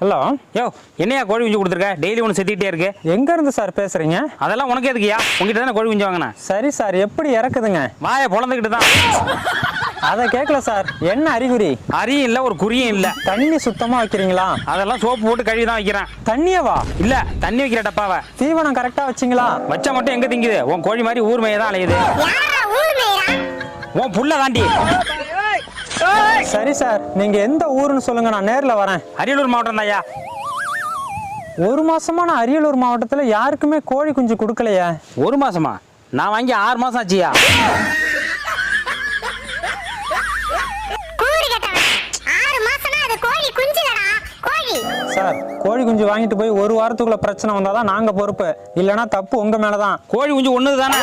Hello. யோ, என்னையா கோழி குஞ்சு கொடுத்துருக்க? டெய்லி ஒன்று செத்திக்கிட்டே இருக்கு. எங்க இருந்து சார் பேசுறீங்க? அதெல்லாம் உனக்கு எதுக்குயா? உங்ககிட்ட தானே கோழி குஞ்சு வாங்கினேன். சரி சார், எப்படி இறக்குதுங்க? வாயை பொழந்துக்கிட்டு தான். அதை கேட்கல சார். என்ன அறிகுறி? அரியும் இல்லை, ஒரு குறியும் இல்லை. தண்ணி சுத்தமா வைக்கிறீங்களா? அதெல்லாம் சோப்பு போட்டு கழுவி தான் வைக்கிறேன். தண்ணியவா? இல்ல, தண்ணி வைக்கிற டப்பாவை. தீவனம் கரெக்டா வச்சிங்களா? வச்சா மட்டும் எங்க திங்குது? உன் கோழி மாதிரி ஊர் மேய தான் அலையுது. உன் புள்ள தாண்டி. சரி சார், நீங்க எந்த ஊருன்னு சொல்லுங்க, நான் நேர்ல வரேன். அரியலூர் மாவட்டம் தான்யா. ஒரு மாசமா நான் அரியலூர் மாவட்டத்துல யாருக்குமே கோழி குஞ்சு கொடுக்கலையே. ஒரு மாசமா? நான் வாங்கி 6 மாசம் ஆச்சியா. சார், கோழி குஞ்சு வாங்கிட்டு போய் ஒரு வாரத்துக்குள்ள பிரச்சனை வந்தாதான் நாங்க பொறுப்பு, இல்லைன்னா தப்பு உங்க மேலதான். கோழி குஞ்சு ஒண்ணுது தானே.